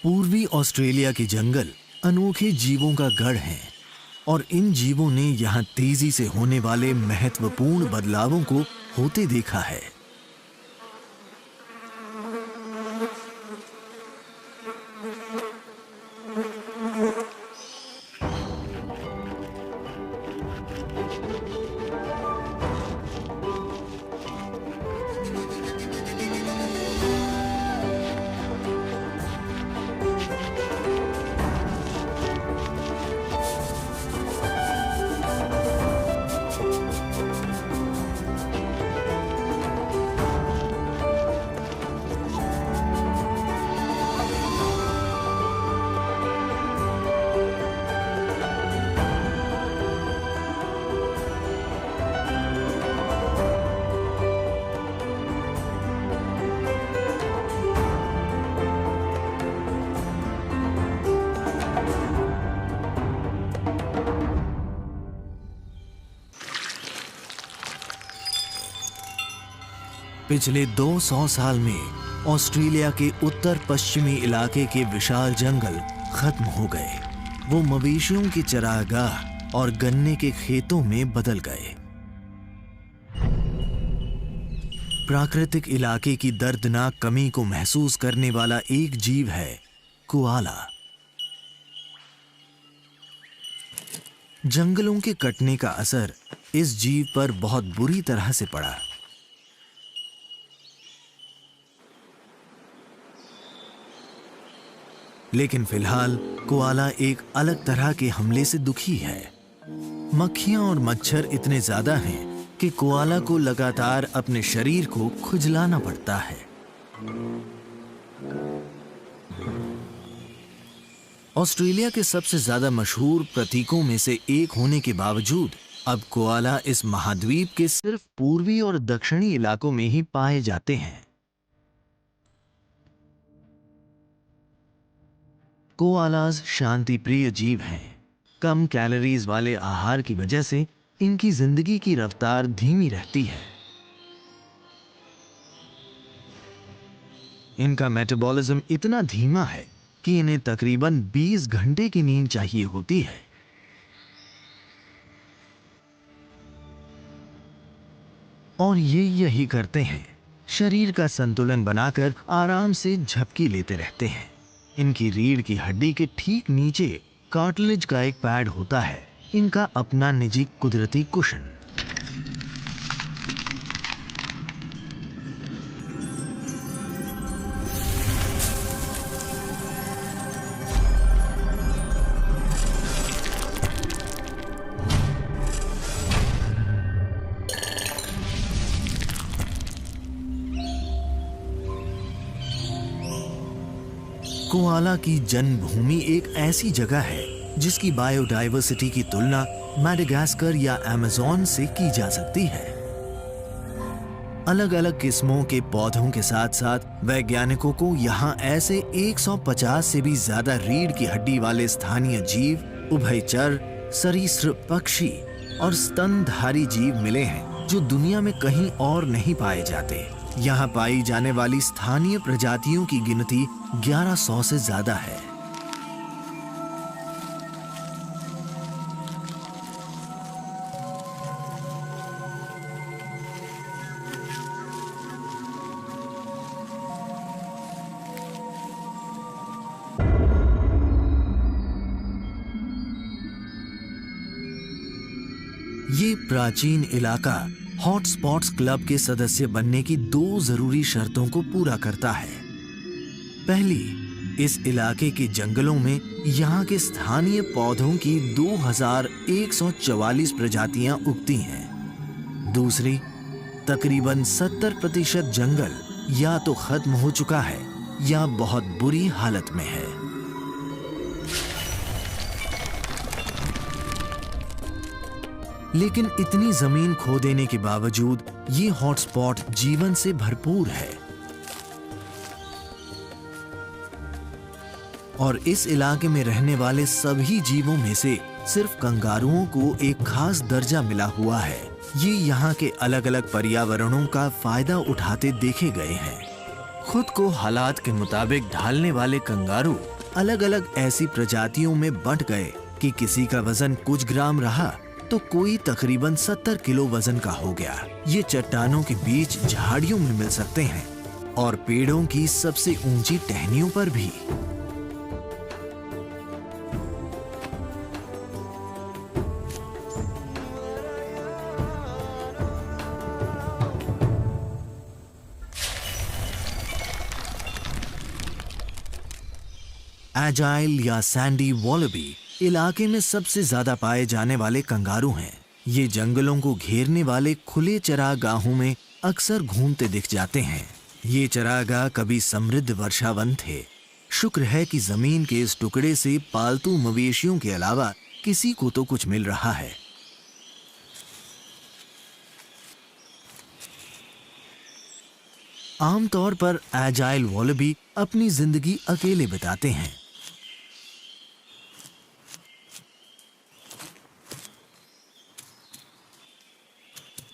पूर्वी ऑस्ट्रेलिया के जंगल अनोखे जीवों का गढ़ हैं और इन जीवों ने यहाँ तेजी से होने वाले महत्वपूर्ण बदलावों को होते देखा है। पिछले 200 साल में ऑस्ट्रेलिया के उत्तर पश्चिमी इलाके के विशाल जंगल खत्म हो गए। वो मवेशियों की चरागाह और गन्ने के खेतों में बदल गए। प्राकृतिक इलाके की दर्दनाक कमी को महसूस करने वाला एक जीव है कोआला। जंगलों के कटने का असर इस जीव पर बहुत बुरी तरह से पड़ा। लेकिन फिलहाल कोआला एक अलग तरह के हमले से दुखी है। मक्खियां और मच्छर इतने ज्यादा हैं कि कोआला को लगातार अपने शरीर को खुजलाना पड़ता है। ऑस्ट्रेलिया के सबसे ज्यादा मशहूर प्रतीकों में से एक होने के बावजूद अब कोआला इस महाद्वीप के सिर्फ पूर्वी और दक्षिणी इलाकों में ही पाए जाते हैं। कोआलाज शांति प्रिय जीव हैं। कम कैलोरीज वाले आहार की वजह से इनकी जिंदगी की रफ्तार धीमी रहती है। इनका मेटाबॉलिज्म इतना धीमा है कि इन्हें तकरीबन 20 घंटे की नींद चाहिए होती है। और ये यही करते हैं, शरीर का संतुलन बनाकर आराम से झपकी लेते रहते हैं। इनकी रीढ़ की हड्डी के ठीक नीचे कार्टिलेज का एक पैड होता है, इनका अपना निजी कुदरती कुशन। कोआला की जन्मभूमि एक ऐसी जगह है जिसकी बायोडायवर्सिटी की तुलना मैडागास्कर या अमेज़न से की जा सकती है। अलग अलग किस्मों के पौधों के साथ साथ वैज्ञानिकों को यहाँ ऐसे 150 से भी ज्यादा रीढ़ की हड्डी वाले स्थानीय जीव, उभयचर, सरीसृप पक्षी और स्तनधारी जीव मिले हैं जो दुनिया में कहीं और नहीं पाए जाते। यहाँ पाई जाने वाली स्थानीय प्रजातियों की गिनती 1100 से ज्यादा है। ये प्राचीन इलाका हॉटस्पॉट्स क्लब के सदस्य बनने की 2 जरूरी शर्तों को पूरा करता है। पहली, इस इलाके के जंगलों में यहाँ के स्थानीय पौधों की 2144 प्रजातियां उगती हैं। दूसरी, तकरीबन 70% जंगल या तो खत्म हो चुका है या बहुत बुरी हालत में है। लेकिन इतनी जमीन खो देने के बावजूद ये हॉटस्पॉट जीवन से भरपूर है और इस इलाके में रहने वाले सभी जीवों में से सिर्फ कंगारुओं को एक खास दर्जा मिला हुआ है। ये यहाँ के अलग अलग पर्यावरणों का फायदा उठाते देखे गए हैं। खुद को हालात के मुताबिक ढालने वाले कंगारू अलग अलग ऐसी प्रजातियों में बंट गए कि किसी का वजन कुछ ग्राम रहा तो कोई तकरीबन 70 किलो वजन का हो गया। ये चट्टानों के बीच झाड़ियों में मिल सकते हैं और पेड़ों की सबसे ऊंची टहनियों पर भी। एजाइल या सैंडी वॉलबी इलाके में सबसे ज्यादा पाए जाने वाले कंगारू हैं। ये जंगलों को घेरने वाले खुले चरागाहों में अक्सर घूमते दिख जाते हैं। ये चरागाह कभी समृद्ध वर्षावन थे। शुक्र है कि जमीन के इस टुकड़े से पालतू मवेशियों के अलावा किसी को तो कुछ मिल रहा है। आमतौर पर एजाइल वॉलबी अपनी जिंदगी अकेले बिताते हैं।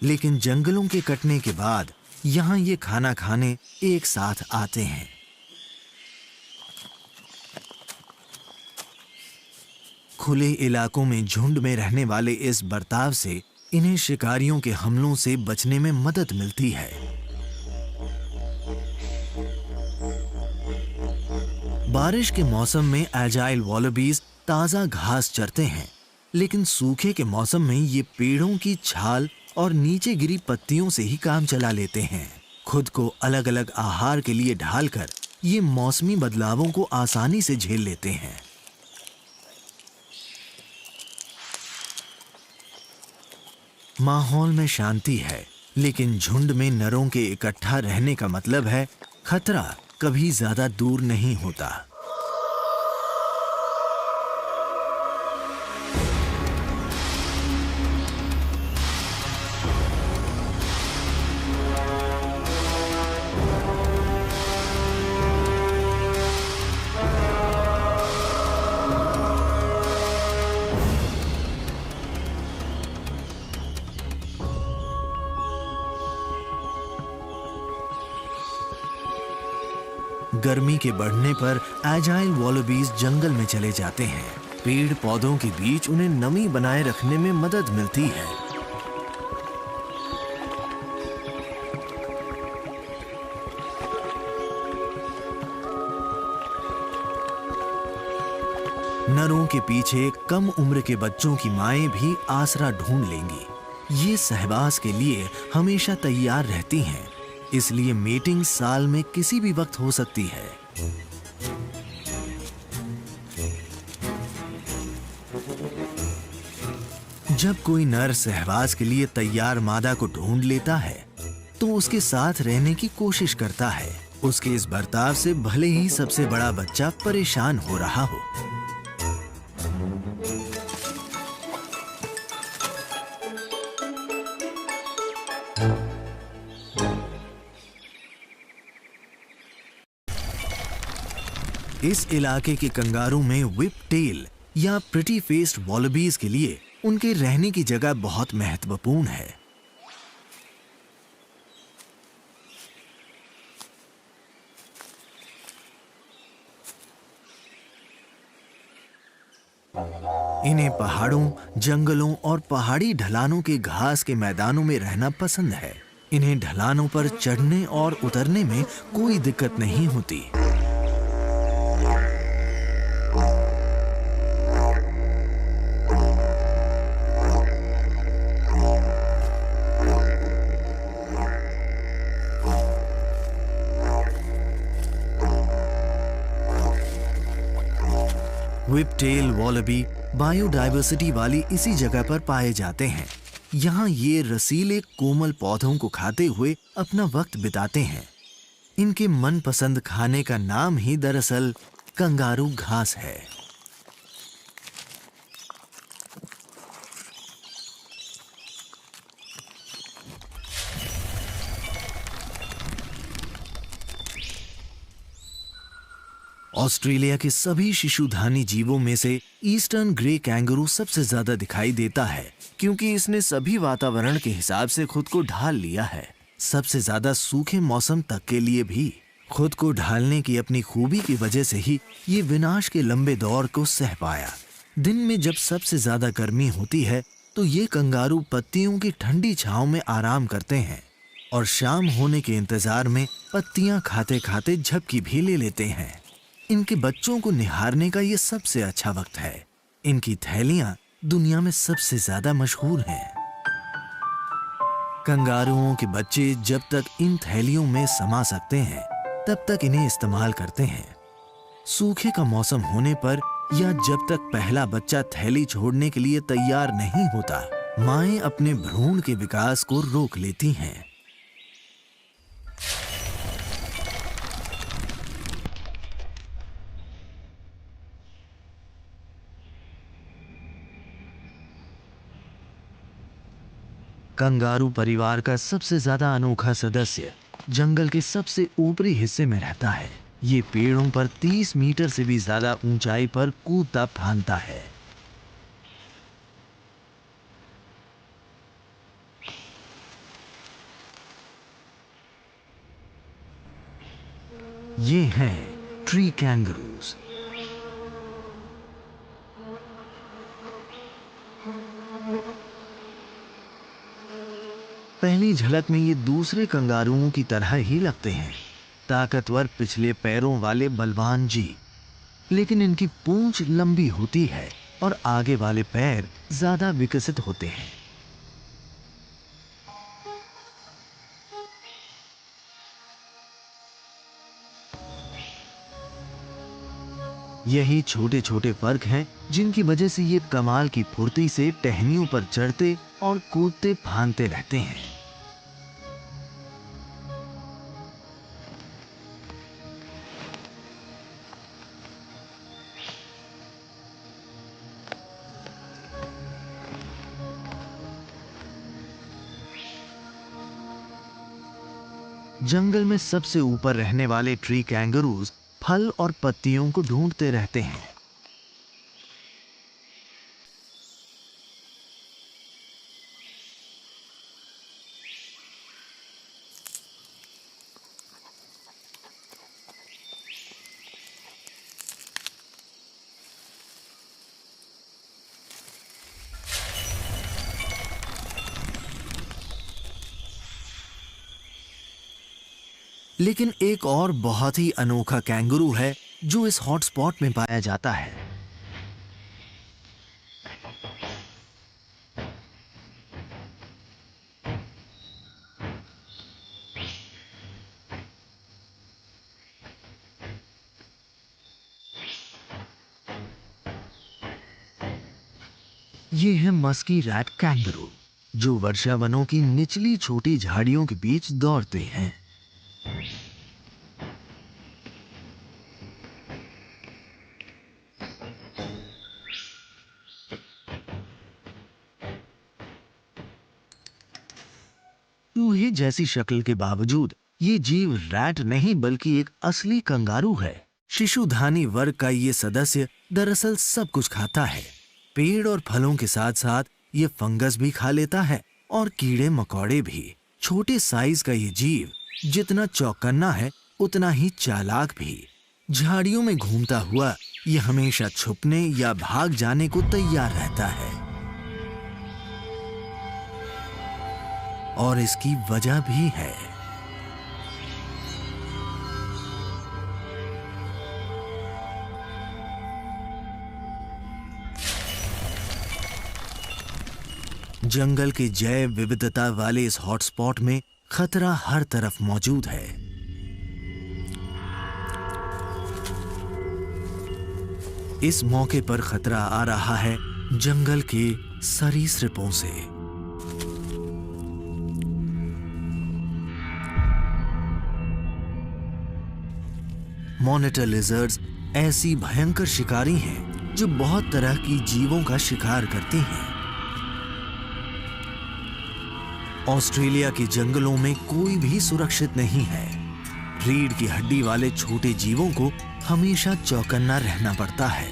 लेकिन जंगलों के कटने के बाद यहाँ ये खाना खाने एक साथ आते हैं। खुले इलाकों में झुंड में रहने वाले इस बर्ताव से इन्हें शिकारियों के हमलों से बचने में मदद मिलती है। बारिश के मौसम में एजाइल वॉलबीज ताजा घास चरते हैं, लेकिन सूखे के मौसम में ये पेड़ों की छाल और नीचे गिरी पत्तियों से ही काम चला लेते हैं। खुद को अलग अलग आहार के लिए ढालकर ये मौसमी बदलावों को आसानी से झेल लेते हैं। माहौल में शांति है, लेकिन झुंड में नरों के इकट्ठा रहने का मतलब है खतरा कभी ज्यादा दूर नहीं होता। गर्मी के बढ़ने पर एजाइल वॉलबीज जंगल में चले जाते हैं। पेड़ पौधों के बीच उन्हें नमी बनाए रखने में मदद मिलती है। नरों के पीछे कम उम्र के बच्चों की माएं भी आसरा ढूंढ लेंगी। ये सहवास के लिए हमेशा तैयार रहती हैं, इसलिए मेटिंग साल में किसी भी वक्त हो सकती है। जब कोई नर सहवास के लिए तैयार मादा को ढूंढ लेता है तो उसके साथ रहने की कोशिश करता है। उसके इस बर्ताव से भले ही सबसे बड़ा बच्चा परेशान हो रहा हो। इस इलाके के कंगारू में व्हिप टेल या प्रिटी फेस्ड वॉलबीज के लिए उनके रहने की जगह बहुत महत्वपूर्ण है। इन्हें पहाड़ों, जंगलों और पहाड़ी ढलानों के घास के मैदानों में रहना पसंद है। इन्हें ढलानों पर चढ़ने और उतरने में कोई दिक्कत नहीं होती। व्हिप टेल वॉलबी बायोडायवर्सिटी वाली इसी जगह पर पाए जाते हैं। यहाँ ये रसीले कोमल पौधों को खाते हुए अपना वक्त बिताते हैं। इनके मनपसंद खाने का नाम ही दरअसल कंगारू घास है। ऑस्ट्रेलिया के सभी शिशुधानी जीवों में से ईस्टर्न ग्रे कैंगरू सबसे ज्यादा दिखाई देता है, क्योंकि इसने सभी वातावरण के हिसाब से खुद को ढाल लिया है। सबसे ज्यादा सूखे मौसम तक के लिए भी खुद को ढालने की अपनी खूबी की वजह से ही ये विनाश के लंबे दौर को सह पाया। दिन में जब सबसे ज्यादा गर्मी होती है तो ये कंगारू पत्तियों की ठंडी छांव में आराम करते हैं और शाम होने के इंतजार में पत्तियां खाते खाते झपकी भी ले लेते हैं। इनके बच्चों को निहारने का ये सबसे अच्छा वक्त है। इनकी थैलियां दुनिया में सबसे ज्यादा मशहूर हैं। कंगारुओं के बच्चे जब तक इन थैलियों में समा सकते हैं तब तक इन्हें इस्तेमाल करते हैं। सूखे का मौसम होने पर या जब तक पहला बच्चा थैली छोड़ने के लिए तैयार नहीं होता, माएं अपने भ्रूण के विकास को रोक लेती हैं। कंगारू परिवार का सबसे ज्यादा अनोखा सदस्य जंगल के सबसे ऊपरी हिस्से में रहता है। ये पेड़ों पर 30 मीटर से भी ज्यादा ऊंचाई पर कूदता फांदता है। ये हैं ट्री कैंगरूज। पहली झलक में ये दूसरे कंगारुओं की तरह ही लगते हैं, ताकतवर पिछले पैरों वाले बलवान जीव। लेकिन इनकी पूंछ लंबी होती है और आगे वाले पैर ज्यादा विकसित होते हैं। यही छोटे छोटे फर्क हैं जिनकी वजह से ये कमाल की फुर्ती से टहनियों पर चढ़ते और कूदते फांदते रहते हैं। जंगल में सबसे ऊपर रहने वाले ट्री कैंगरूज फल और पत्तियों को ढूंढते रहते हैं। लेकिन एक और बहुत ही अनोखा कैंगरू है जो इस हॉटस्पॉट में पाया जाता है। ये है मस्की रैट कैंगरू, जो वर्षा वनों की निचली छोटी झाड़ियों के बीच दौड़ते हैं। चूहे जैसी शक्ल के बावजूद ये जीव रैट नहीं बल्कि एक असली कंगारू है। शिशुधानी वर्ग का ये सदस्य दरअसल सब कुछ खाता है। पेड़ और फलों के साथ साथ ये फंगस भी खा लेता है और कीड़े मकोड़े भी। छोटे साइज का ये जीव जितना चौकन्ना है उतना ही चालाक भी। झाड़ियों में घूमता हुआ ये हमेशा छुपने या भाग जाने को तैयार रहता है और इसकी वजह भी है। जंगल के जैव विविधता वाले इस हॉटस्पॉट में खतरा हर तरफ मौजूद है। इस मौके पर खतरा आ रहा है जंगल के सरीसृपों से। मॉनिटर लिजर्ड्स ऐसी भयंकर शिकारी हैं जो बहुत तरह की जीवों का शिकार करती हैं। ऑस्ट्रेलिया के जंगलों में कोई भी सुरक्षित नहीं है। रीढ़ की हड्डी वाले छोटे जीवों को हमेशा चौकन्ना रहना पड़ता है।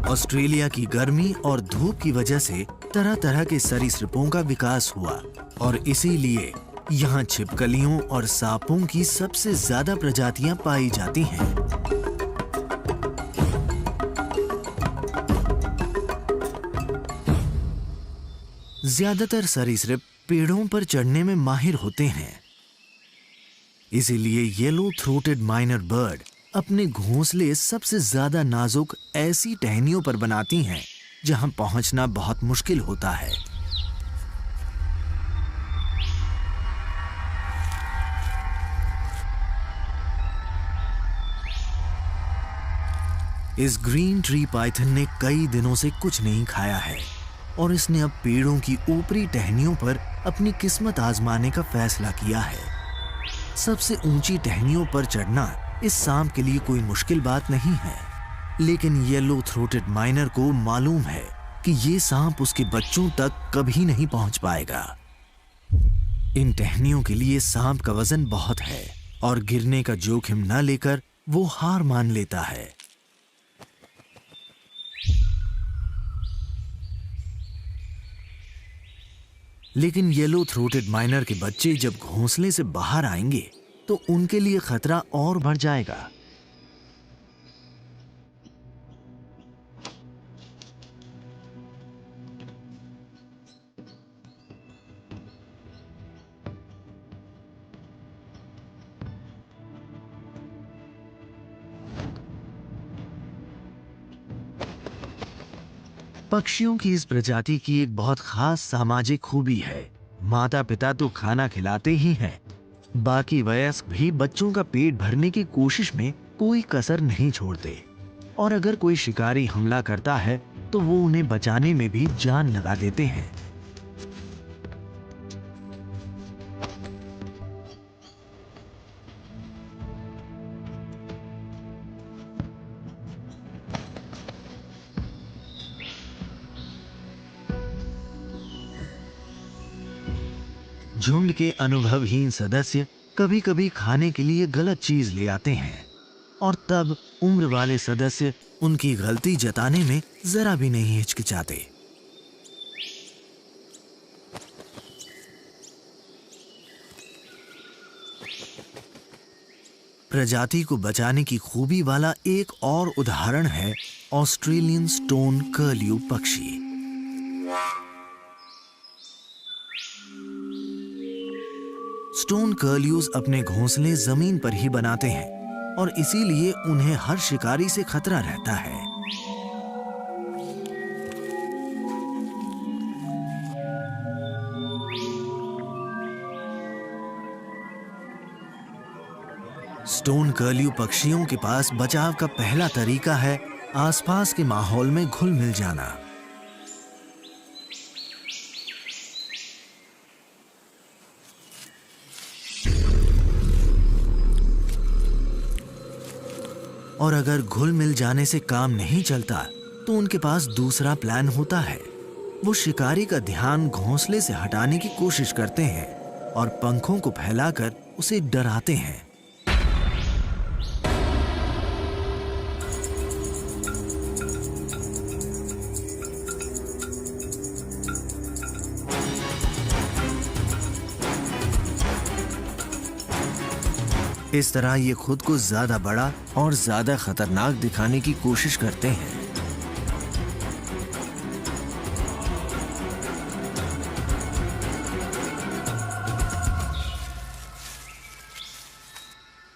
ऑस्ट्रेलिया की गर्मी और धूप की वजह से तरह तरह के सरीसृपों का विकास हुआ और इसीलिए यहाँ छिपकलियों और सांपों की सबसे ज्यादा प्रजातियां पाई जाती हैं। ज्यादातर सरीसृप पेड़ों पर चढ़ने में माहिर होते हैं। इसीलिए येलो थ्रोटेड माइनर बर्ड अपने घोंसले सबसे ज्यादा नाजुक ऐसी टहनियों पर बनाती हैं जहां पहुंचना बहुत मुश्किल होता है। इस ग्रीन ट्री पाइथन ने कई दिनों से कुछ नहीं खाया है और इसने अब पेड़ों की ऊपरी टहनियों पर अपनी किस्मत आजमाने का फैसला किया है। सबसे ऊंची टहनियों पर चढ़ना इस सांप के लिए कोई मुश्किल बात नहीं है, लेकिन येलो थ्रोटेड माइनर को मालूम है कि ये सांप उसके बच्चों तक कभी नहीं पहुंच पाएगा। इन टहनियों के लिए सांप का वजन बहुत है और गिरने का जोखिम न लेकर वो हार मान लेता है। लेकिन येलो थ्रोटेड माइनर के बच्चे जब घोंसले से बाहर आएंगे तो उनके लिए खतरा और बढ़ जाएगा। पक्षियों की इस प्रजाति की एक बहुत खास सामाजिक खूबी है। माता पिता तो खाना खिलाते ही हैं, बाकी वयस्क भी बच्चों का पेट भरने की कोशिश में कोई कसर नहीं छोड़ते और अगर कोई शिकारी हमला करता है तो वो उन्हें बचाने में भी जान लगा देते हैं। झुंड के अनुभवहीन सदस्य कभी कभी खाने के लिए गलत चीज ले आते हैं और तब उम्र वाले सदस्य उनकी गलती जताने में जरा भी नहीं हिचकिचाते। प्रजाति को बचाने की खूबी वाला एक और उदाहरण है ऑस्ट्रेलियन स्टोन कर्ल्यू पक्षी। स्टोन कर्ल्यूज अपने घोंसले जमीन पर ही बनाते हैं और इसीलिए उन्हें हर शिकारी से खतरा रहता है। स्टोन कर्ल्यू पक्षियों के पास बचाव का पहला तरीका है आसपास के माहौल में घुल मिल जाना। और अगर घुल मिल जाने से काम नहीं चलता तो उनके पास दूसरा प्लान होता है। वो शिकारी का ध्यान घोंसले से हटाने की कोशिश करते हैं और पंखों को फैलाकर उसे डराते हैं। इस तरह ये खुद को ज्यादा बड़ा और ज्यादा खतरनाक दिखाने की कोशिश करते हैं।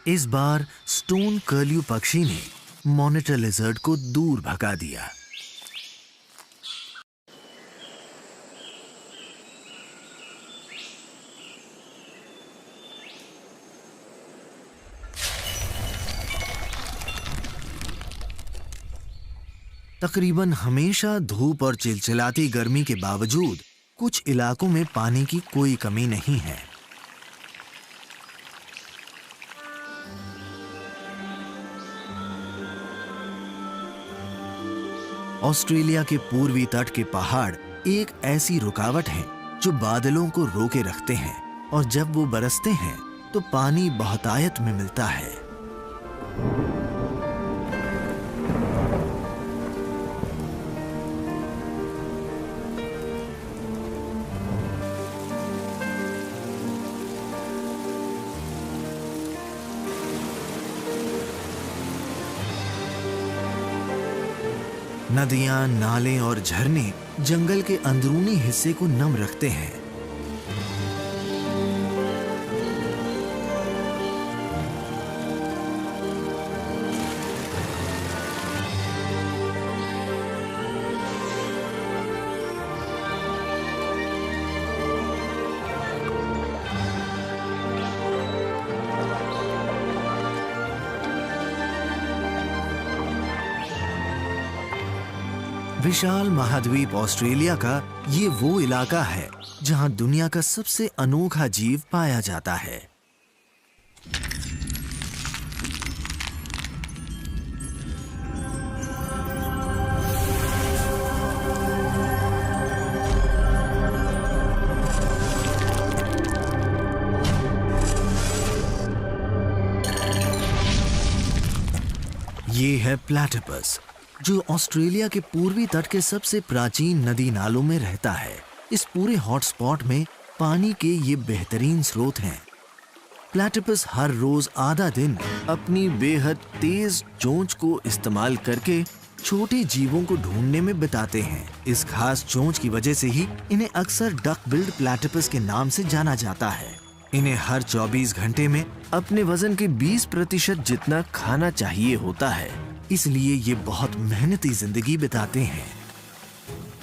इस बार स्टोन कर्ल्यू पक्षी ने मॉनिटर लिजर्ड को दूर भगा दिया। तकरीबन हमेशा धूप और चिलचिलाती गर्मी के बावजूद कुछ इलाकों में पानी की कोई कमी नहीं है। ऑस्ट्रेलिया के पूर्वी तट के पहाड़ एक ऐसी रुकावट है जो बादलों को रोके रखते हैं और जब वो बरसते हैं तो पानी बहुतायत में मिलता है। नदियां, नाले और झरने जंगल के अंदरूनी हिस्से को नम रखते हैं। विशाल महाद्वीप ऑस्ट्रेलिया का ये वो इलाका है जहां दुनिया का सबसे अनोखा जीव पाया जाता है। ये है प्लैटिपस, जो ऑस्ट्रेलिया के पूर्वी तट के सबसे प्राचीन नदी नालों में रहता है। इस पूरे हॉटस्पॉट में पानी के ये बेहतरीन स्रोत हैं। प्लैटिपस हर रोज आधा दिन अपनी बेहद तेज चोंच को इस्तेमाल करके छोटे जीवों को ढूंढने में बिताते हैं। इस खास चोंच की वजह से ही इन्हें अक्सर डक बिल्ड प्लैटिपस के नाम से जाना जाता है। इन्हें हर 24 घंटे में अपने वजन के 20% जितना खाना चाहिए होता है, इसलिए ये बहुत मेहनती जिंदगी बिताते हैं।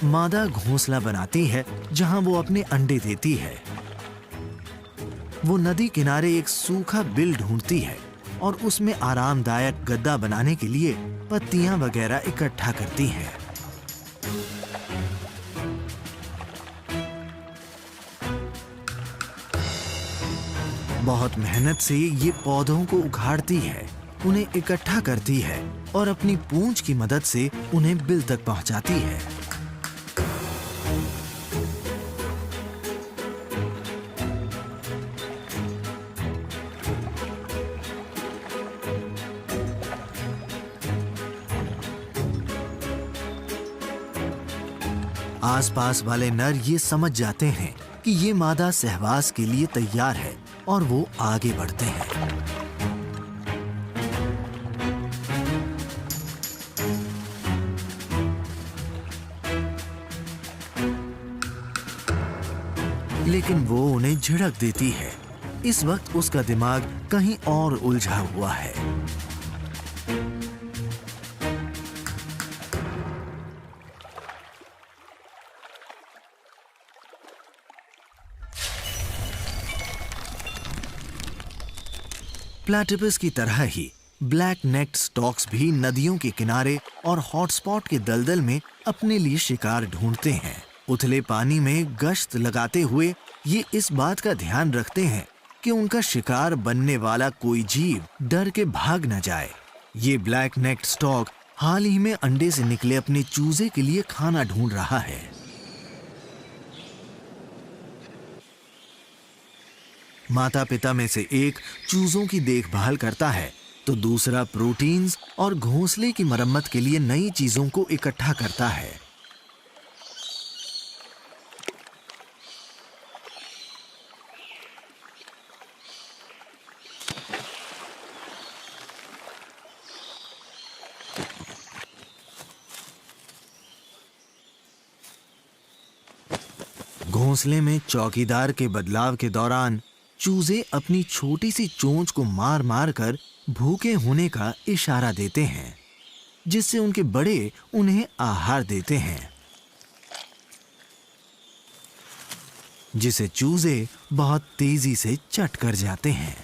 मादा घोंसला बनाती है जहां वो अपने अंडे देती है। वो नदी किनारे एक सूखा बिल ढूंढती है और उसमें आरामदायक गद्दा बनाने के लिए पत्तियां वगैरह इकट्ठा करती है। बहुत मेहनत से ये पौधों को उखाड़ती है, उन्हें इकट्ठा करती है और अपनी पूंछ की मदद से उन्हें बिल तक पहुंचाती है। आसपास वाले नर ये समझ जाते हैं कि ये मादा सहवास के लिए तैयार है और वो आगे बढ़ते हैं। लेकिन वो उन्हें झिड़क देती है। इस वक्त उसका दिमाग कहीं और उलझा हुआ है। प्लैटिपस की तरह ही ब्लैक नेक्ड स्टॉक्स भी नदियों के किनारे और हॉटस्पॉट के दलदल में अपने लिए शिकार ढूंढते हैं। उथले पानी में गश्त लगाते हुए ये इस बात का ध्यान रखते हैं कि उनका शिकार बनने वाला कोई जीव डर के भाग न जाए। ये ब्लैक नेक्ड स्टॉक हाल ही में अंडे से निकले अपने चूजे के लिए खाना ढूंढ रहा है। माता पिता में से एक चूजों की देखभाल करता है तो दूसरा प्रोटीन्स और घोंसले की मरम्मत के लिए नई चीजों को इकट्ठा करता है। घोंसले में चौकीदार के बदलाव के दौरान चूजे अपनी छोटी सी चोंच को मार मार कर भूखे होने का इशारा देते हैं, जिससे उनके बड़े उन्हें आहार देते हैं, जिसे चूजे बहुत तेजी से चट कर जाते हैं।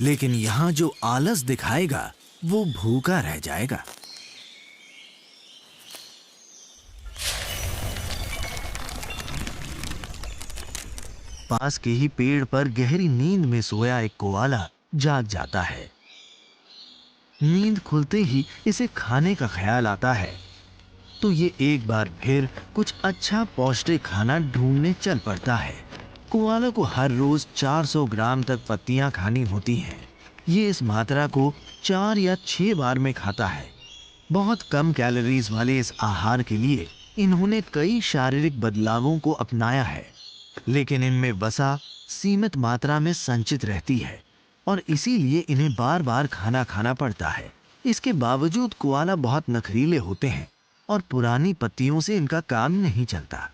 लेकिन यहां जो आलस दिखाएगा वो भूखा रह जाएगा। पास के ही पेड़ पर गहरी नींद में सोया एक कोआला जाग जाता है। नींद खुलते ही इसे खाने का ख्याल आता है, तो ये एक बार फिर कुछ अच्छा पौष्टिक खाना ढूंढने चल पड़ता है। कोआला को हर रोज 400 ग्राम तक पत्तियां खानी होती हैं। ये इस मात्रा को 4 या 6 बार में खाता है। बहुत कम कैलोरीज वाले इस आहार के लिए इन्होंने कई शारीरिक बदलावों को अपनाया है, लेकिन इनमें वसा सीमित मात्रा में संचित रहती है और इसीलिए इन्हें बार बार खाना खाना पड़ता है। इसके बावजूद कोआला बहुत नखरीले होते हैं और पुरानी पत्तियों से इनका काम नहीं चलता।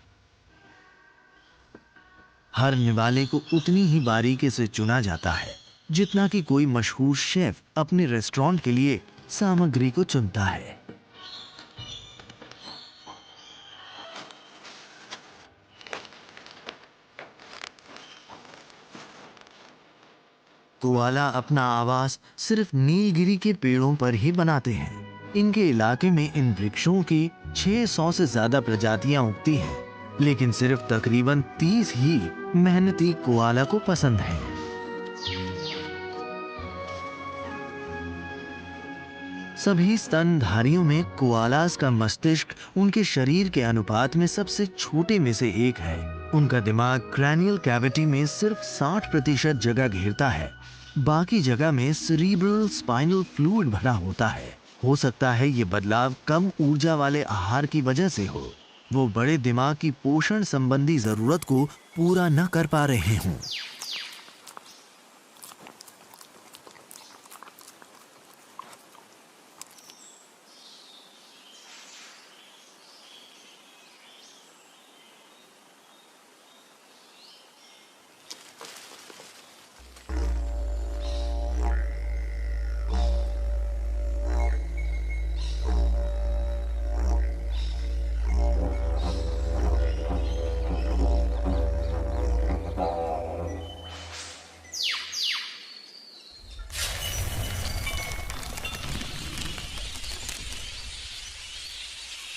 हर निवाले को उतनी ही बारीकी से चुना जाता है जितना कि कोई मशहूर शेफ अपने रेस्टोरेंट के लिए सामग्री को चुनता है। कोआला अपना आवास सिर्फ नीलगिरी के पेड़ों पर ही बनाते हैं। इनके इलाके में इन वृक्षों की 600 से ज्यादा प्रजातियां उगती हैं, लेकिन सिर्फ तकरीबन 30 ही मेहनती कोआला को पसंद हैं। सभी स्तनधारियों में कोआलास का मस्तिष्क उनके शरीर के अनुपात में सबसे छोटे में से एक है। उनका दिमाग क्रैनियल कैविटी में सिर्फ 60% जगह घेरता है, बाकी जगह में सेरिब्रल स्पाइनल फ्लूइड भरा होता है। हो सकता है ये बदलाव कम ऊर्जा वाले आहार की वजह से हो। वो बड़े दिमाग की पोषण संबंधी जरूरत को पूरा न कर पा रहे हों।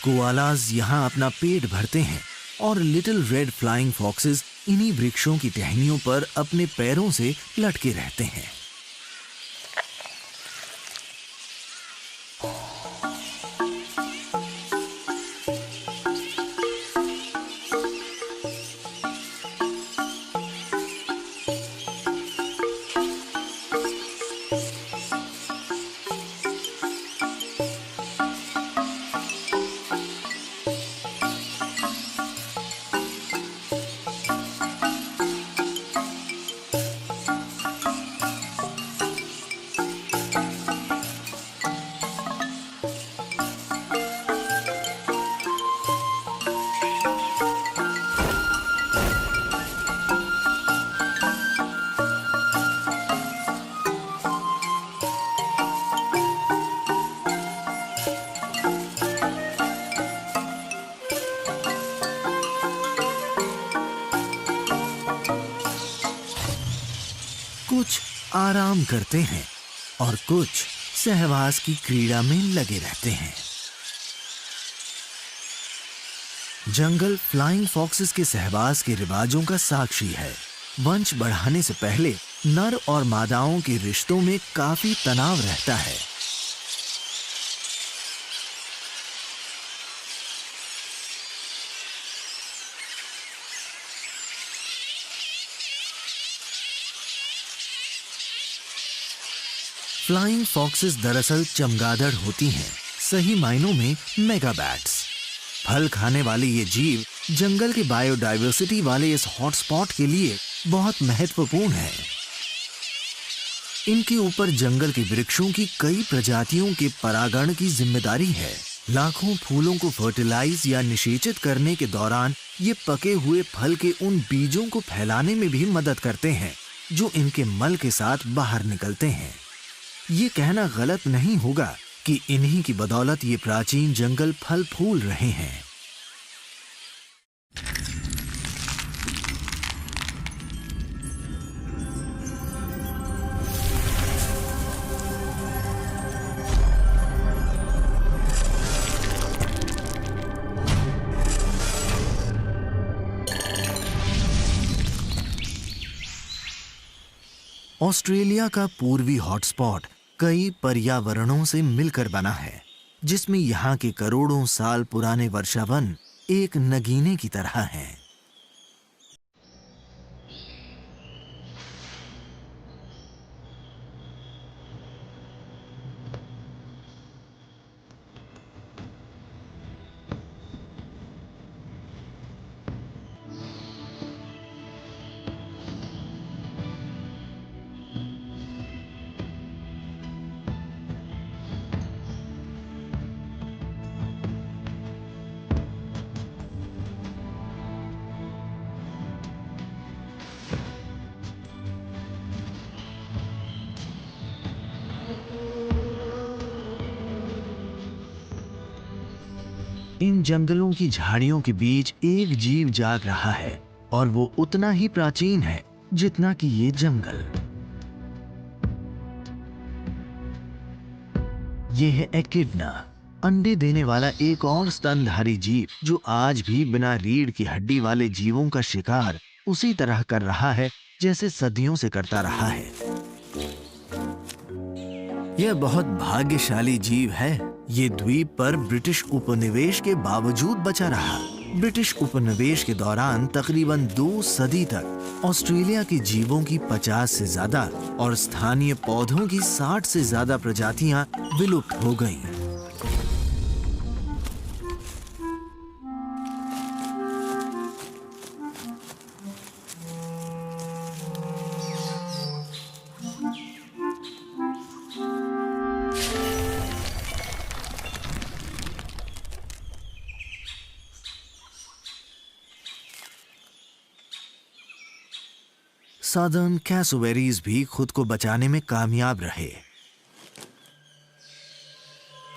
कोआलास यहाँ अपना पेट भरते हैं और लिटिल रेड फ्लाइंग फॉक्सेस इन्हीं वृक्षों की टहनियों पर अपने पैरों से लटके रहते हैं। कुछ आराम करते हैं और कुछ सहवास की क्रीड़ा में लगे रहते हैं। जंगल फ्लाइंग फॉक्सेस के सहवास के रिवाजों का साक्षी है। वंश बढ़ाने से पहले नर और मादाओं के रिश्तों में काफी तनाव रहता है। फ्लाइंग फॉक्सेस दरअसल चमगादड़ होती हैं, सही मायनों में मेगाबैट्स। फल खाने वाले ये जीव जंगल के बायोडायवर्सिटी वाले इस हॉटस्पॉट के लिए बहुत महत्वपूर्ण है। इनके ऊपर जंगल के वृक्षों की कई प्रजातियों के परागण की जिम्मेदारी है। लाखों फूलों को फर्टिलाइज या निषेचित करने के दौरान ये पके हुए फल के उन बीजों को फैलाने में भी मदद करते हैं जो इनके मल के साथ बाहर निकलते हैं। ये कहना गलत नहीं होगा कि इन्हीं की बदौलत ये प्राचीन जंगल फल फूल रहे हैं। ऑस्ट्रेलिया का पूर्वी हॉटस्पॉट कई पर्यावरणों से मिलकर बना है, जिसमें यहाँ के करोड़ों साल पुराने वर्षावन एक नगीने की तरह हैं। इन जंगलों की झाड़ियों के बीच एक जीव जाग रहा है और वो उतना ही प्राचीन है जितना कि ये जंगल। ये है एकिडना, अंडे देने वाला एक और स्तनधारी जीव जो आज भी बिना रीढ़ की हड्डी वाले जीवों का शिकार उसी तरह कर रहा है जैसे सदियों से करता रहा है। यह बहुत भाग्यशाली जीव है। ये द्वीप पर ब्रिटिश उपनिवेश के बावजूद बचा रहा। ब्रिटिश उपनिवेश के दौरान तकरीबन 2 सदी तक ऑस्ट्रेलिया के जीवों की 50 से ज्यादा और स्थानीय पौधों की 60 से ज्यादा प्रजातियां विलुप्त हो गईं। सदर्न कैसोवेरीज भी खुद को बचाने में कामयाब रहे।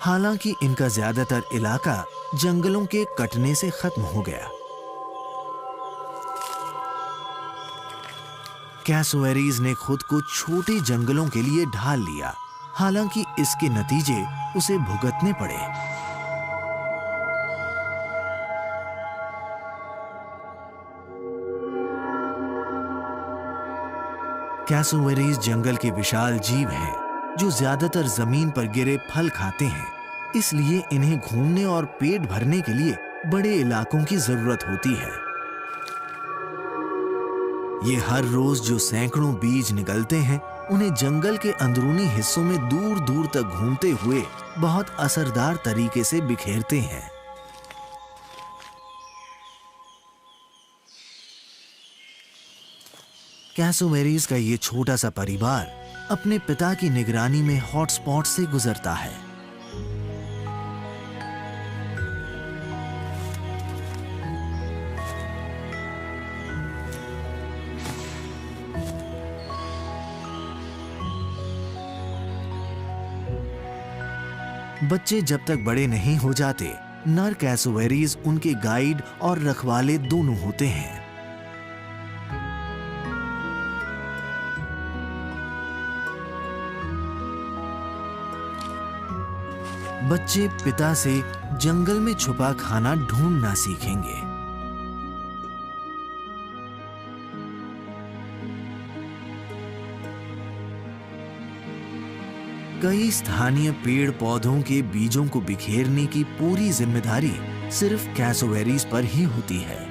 हालांकि इनका ज्यादातर इलाका जंगलों के कटने से खत्म हो गया। कैसोवेरीज ने खुद को छोटे जंगलों के लिए ढाल लिया, हालांकि इसके नतीजे उसे भुगतने पड़े। कैसोवेरीज जंगल के विशाल जीव हैं जो ज्यादातर जमीन पर गिरे फल खाते हैं, इसलिए इन्हें घूमने और पेट भरने के लिए बड़े इलाकों की जरूरत होती है। ये हर रोज जो सैकड़ों बीज निकलते हैं उन्हें जंगल के अंदरूनी हिस्सों में दूर दूर तक घूमते हुए बहुत असरदार तरीके से बिखेरते हैं। कैसोवेरीज का ये छोटा सा परिवार अपने पिता की निगरानी में हॉटस्पॉट से गुजरता है। बच्चे जब तक बड़े नहीं हो जाते, नर कैसोवेरीज उनके गाइड और रखवाले दोनों होते हैं। बच्चे पिता से जंगल में छुपा खाना ढूंढना सीखेंगे। कई स्थानीय पेड़ पौधों के बीजों को बिखेरने की पूरी जिम्मेदारी सिर्फ कैसोवेरीज पर ही होती है।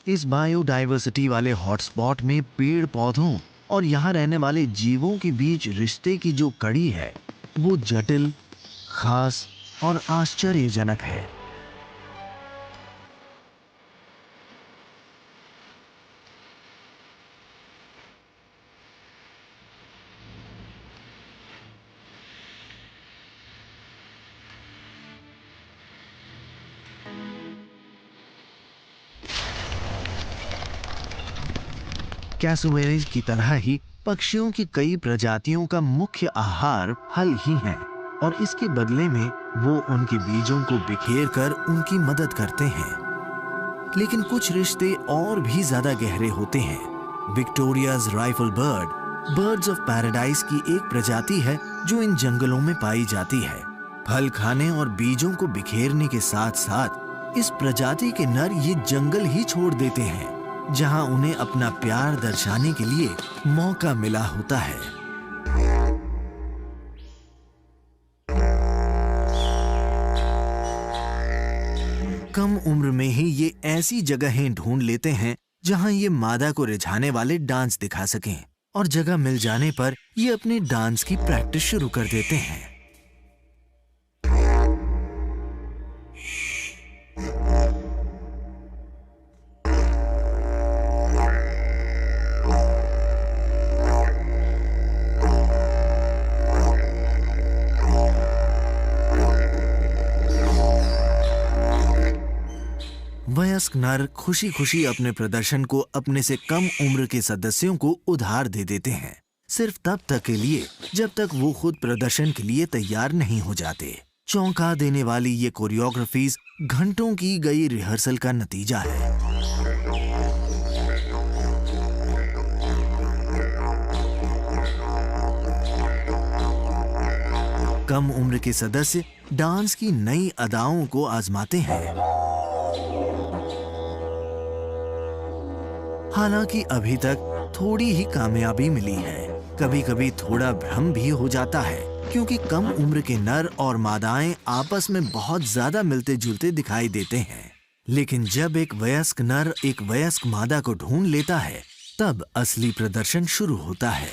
इस बायोडाइवर्सिटी वाले हॉटस्पॉट में पेड़ पौधों और यहाँ रहने वाले जीवों के बीच रिश्ते की जो कड़ी है वो जटिल, खास और आश्चर्यजनक है। कैसोवेरीज की तरह ही पक्षियों की कई प्रजातियों का मुख्य आहार फल ही है और इसके बदले में वो उनके बीजों को बिखेर कर उनकी मदद करते हैं। लेकिन कुछ रिश्ते और भी ज्यादा गहरे होते हैं। Victoria's rifle bird birds of paradise की एक प्रजाति है जो इन जंगलों में पाई जाती है। फल खाने और बीजों को बिखेरने के साथ साथ इस प्रजाति के नर ये जंगल ही छोड़ देते हैं जहां उन्हें अपना प्यार दर्शाने के लिए मौका मिला होता है। कम उम्र में ही ये ऐसी जगहें ढूंढ लेते हैं जहां ये मादा को रिझाने वाले डांस दिखा सकें और जगह मिल जाने पर ये अपने डांस की प्रैक्टिस शुरू कर देते हैं। वयस्क नर खुशी खुशी अपने प्रदर्शन को अपने से कम उम्र के सदस्यों को उधार दे देते हैं, सिर्फ तब तक के लिए जब तक वो खुद प्रदर्शन के लिए तैयार नहीं हो जाते। चौंका देने वाली ये कोरियोग्राफीज घंटों की गई रिहर्सल का नतीजा है। कम उम्र के सदस्य डांस की नई अदाओं को आजमाते हैं। हालांकि अभी तक थोड़ी ही कामयाबी मिली है। कभी कभी थोड़ा भ्रम भी हो जाता है, क्योंकि कम उम्र के नर और मादाएं आपस में बहुत ज्यादा मिलते जुलते दिखाई देते हैं। लेकिन जब एक वयस्क नर एक वयस्क मादा को ढूंढ लेता है, तब असली प्रदर्शन शुरू होता है।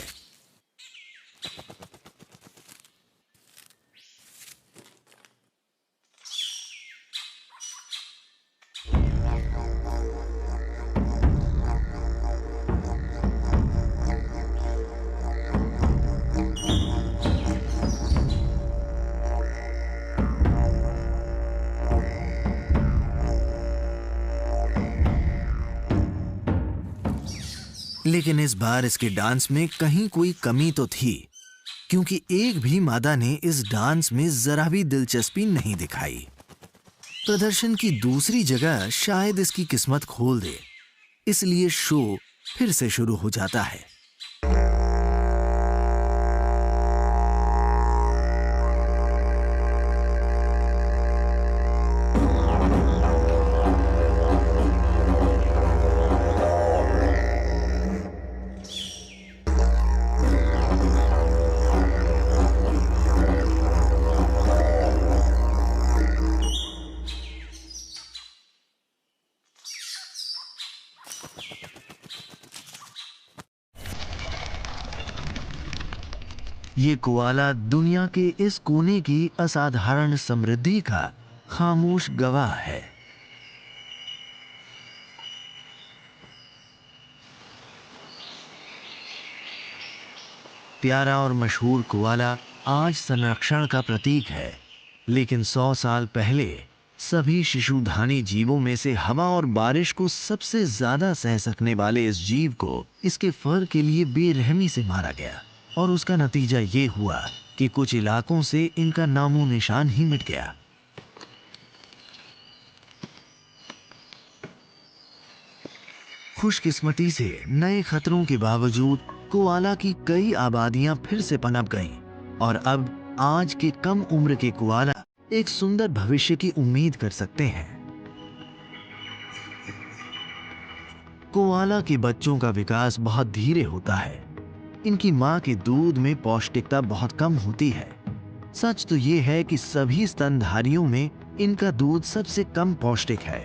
लेकिन इस बार इसके डांस में कहीं कोई कमी तो थी, क्योंकि एक भी मादा ने इस डांस में जरा भी दिलचस्पी नहीं दिखाई। प्रदर्शन की दूसरी जगह शायद इसकी किस्मत खोल दे, इसलिए शो फिर से शुरू हो जाता है। ये कोआला दुनिया के इस कोने की असाधारण समृद्धि का खामोश गवाह है। प्यारा और मशहूर कोआला आज संरक्षण का प्रतीक है, लेकिन 100 साल पहले सभी शिशुधानी जीवों में से हवा और बारिश को सबसे ज्यादा सह सकने वाले इस जीव को इसके फर के लिए बेरहमी से मारा गया, और उसका नतीजा ये हुआ कि कुछ इलाकों से इनका नामो निशान ही मिट गया। खुशकिस्मती से नए खतरों के बावजूद कोआला की कई आबादियां फिर से पनप गईं, और अब आज के कम उम्र के कोआला एक सुंदर भविष्य की उम्मीद कर सकते हैं। कोआला के बच्चों का विकास बहुत धीरे होता है। इनकी मां के दूध में पौष्टिकता बहुत कम होती है। सच तो ये है कि सभी स्तनधारियों में इनका दूध सबसे कम पौष्टिक है।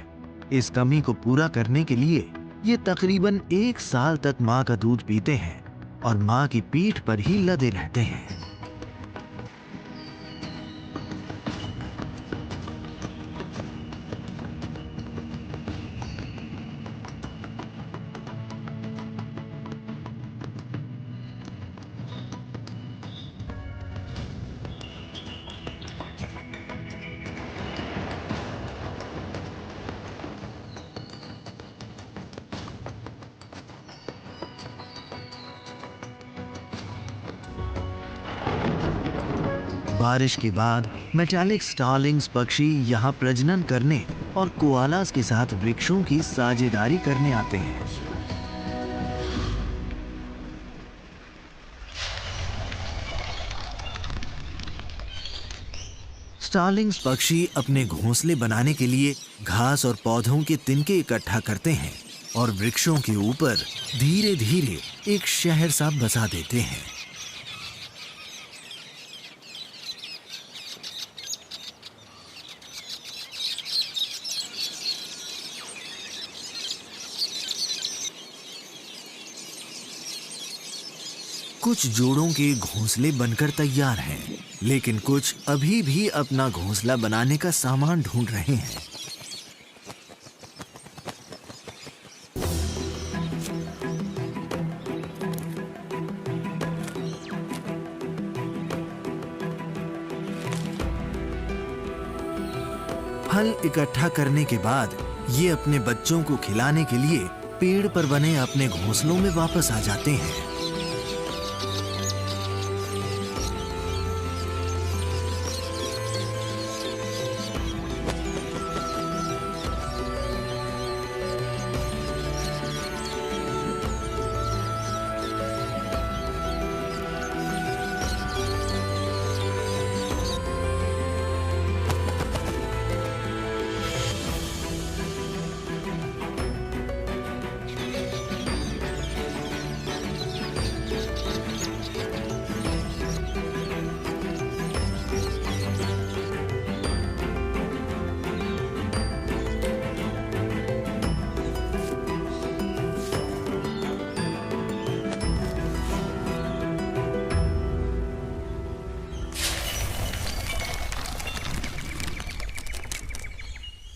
इस कमी को पूरा करने के लिए ये तकरीबन 1 साल तक मां का दूध पीते हैं और मां की पीठ पर ही लदे रहते हैं। बारिश के बाद मेटालिक स्टार्लिंग्स पक्षी यहाँ प्रजनन करने और कोआलास के साथ वृक्षों की साझेदारी करने आते हैं। स्टार्लिंग्स पक्षी अपने घोंसले बनाने के लिए घास और पौधों के तिनके इकट्ठा करते हैं और वृक्षों के ऊपर धीरे धीरे एक शहर सा बसा देते हैं। कुछ जोड़ों के घोंसले बनकर तैयार हैं, लेकिन कुछ अभी भी अपना घोंसला बनाने का सामान ढूंढ रहे हैं। फल इकट्ठा करने के बाद ये अपने बच्चों को खिलाने के लिए पेड़ पर बने अपने घोंसलों में वापस आ जाते हैं।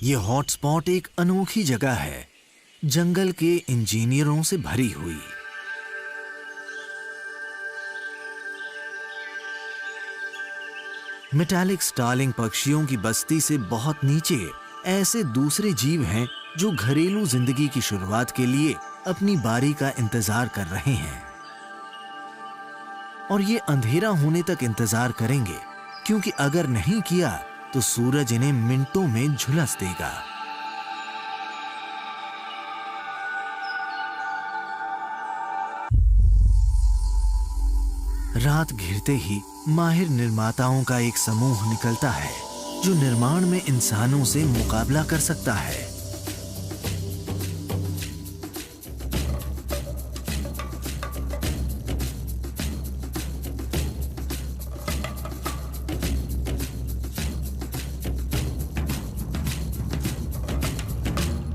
ये हॉटस्पॉट एक अनोखी जगह है, जंगल के इंजीनियरों से भरी हुई। मेटालिक स्टार्लिंग पक्षियों की बस्ती से बहुत नीचे ऐसे दूसरे जीव हैं जो घरेलू जिंदगी की शुरुआत के लिए अपनी बारी का इंतजार कर रहे हैं। और ये अंधेरा होने तक इंतजार करेंगे, क्योंकि अगर नहीं किया तो सूरज इन्हें मिनटों में झुलस देगा। रात घिरते ही माहिर निर्माताओं का एक समूह निकलता है जो निर्माण में इंसानों से मुकाबला कर सकता है।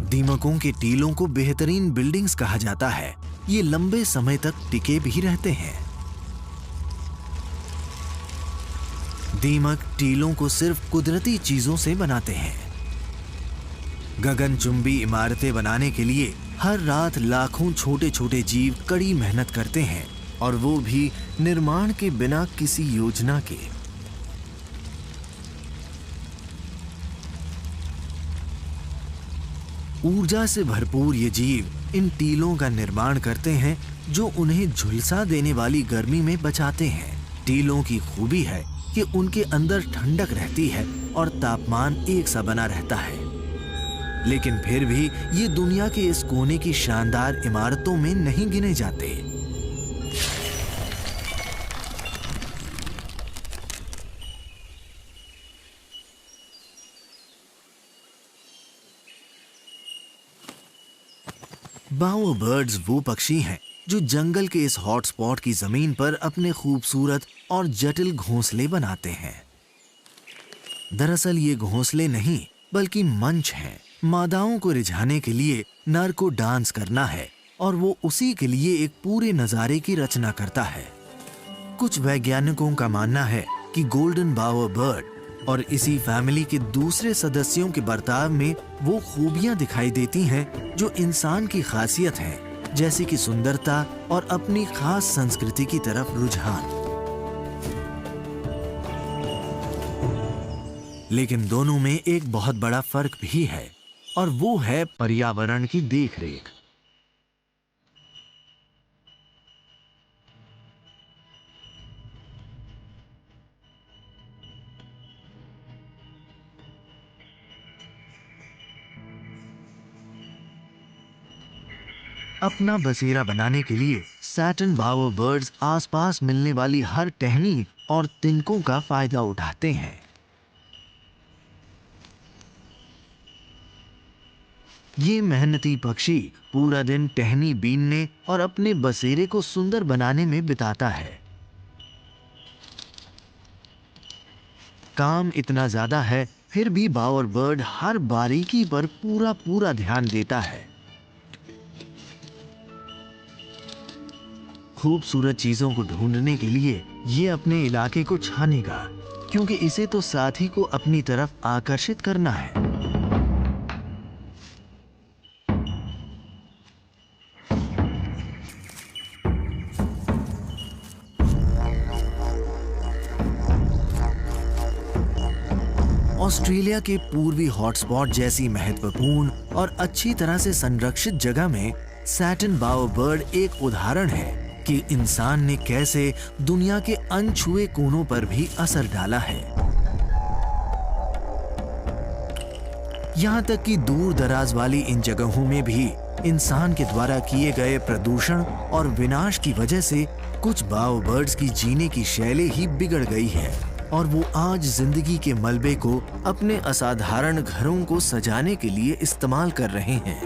दीमकों के टीलों को बेहतरीन बिल्डिंग्स कहा जाता है। ये लंबे समय तक टिके भी रहते हैं। दीमक टीलों को सिर्फ कुदरती चीजों से बनाते हैं। गगनचुंबी इमारतें बनाने के लिए हर रात लाखों छोटे छोटे जीव कड़ी मेहनत करते हैं, और वो भी निर्माण के बिना किसी योजना के। ऊर्जा से भरपूर ये जीव इन टीलों का निर्माण करते हैं जो उन्हें झुलसा देने वाली गर्मी में बचाते हैं। टीलों की खूबी है कि उनके अंदर ठंडक रहती है और तापमान एक सा बना रहता है, लेकिन फिर भी ये दुनिया के इस कोने की शानदार इमारतों में नहीं गिने जाते। बाओबर्ड्स वो पक्षी हैं जो जंगल के इस हॉटस्पॉट की जमीन पर अपने खूबसूरत और जटिल घोंसले बनाते हैं। दरअसल ये घोंसले नहीं बल्कि मंच हैं। मादाओं को रिझाने के लिए नर को डांस करना है और वो उसी के लिए एक पूरे नजारे की रचना करता है। कुछ वैज्ञानिकों का मानना है कि गोल्डन बाओबर्ड और इसी फैमिली के दूसरे सदस्यों के बर्ताव में वो खूबियां दिखाई देती हैं जो इंसान की खासियत है, जैसे कि सुंदरता और अपनी खास संस्कृति की तरफ रुझान। लेकिन दोनों में एक बहुत बड़ा फर्क भी है, और वो है पर्यावरण की देखरेख। अपना बसेरा बनाने के लिए सैटर्न बाओबर्ड्स आसपास मिलने वाली हर टहनी और तिनकों का फायदा उठाते हैं। ये मेहनती पक्षी पूरा दिन टहनी बीनने और अपने बसेरे को सुंदर बनाने में बिताता है। काम इतना ज्यादा है, फिर भी बाओबर्ड हर बारीकी पर पूरा ध्यान देता है। खूबसूरत चीजों को ढूंढने के लिए ये अपने इलाके को छानेगा, क्योंकि इसे तो साथी को अपनी तरफ आकर्षित करना है। ऑस्ट्रेलिया के पूर्वी हॉटस्पॉट जैसी महत्वपूर्ण और अच्छी तरह से संरक्षित जगह में सैटिन बाओबर्ड एक उदाहरण है कि इंसान ने कैसे दुनिया के अनछुए कोनों पर भी असर डाला है। यहाँ तक कि दूर दराज वाली इन जगहों में भी इंसान के द्वारा किए गए प्रदूषण और विनाश की वजह से कुछ बाओबर्ड्स की जीने की शैली ही बिगड़ गई है और वो आज जिंदगी के मलबे को अपने असाधारण घरों को सजाने के लिए इस्तेमाल कर रहे हैं।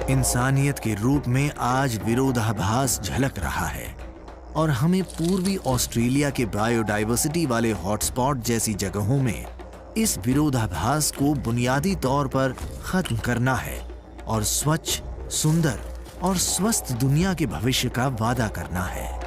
इंसानियत के रूप में आज विरोधाभास झलक रहा है और हमें पूर्वी ऑस्ट्रेलिया के बायोडायवर्सिटी वाले हॉटस्पॉट जैसी जगहों में इस विरोधाभास को बुनियादी तौर पर खत्म करना है और स्वच्छ, सुंदर और स्वस्थ दुनिया के भविष्य का वादा करना है।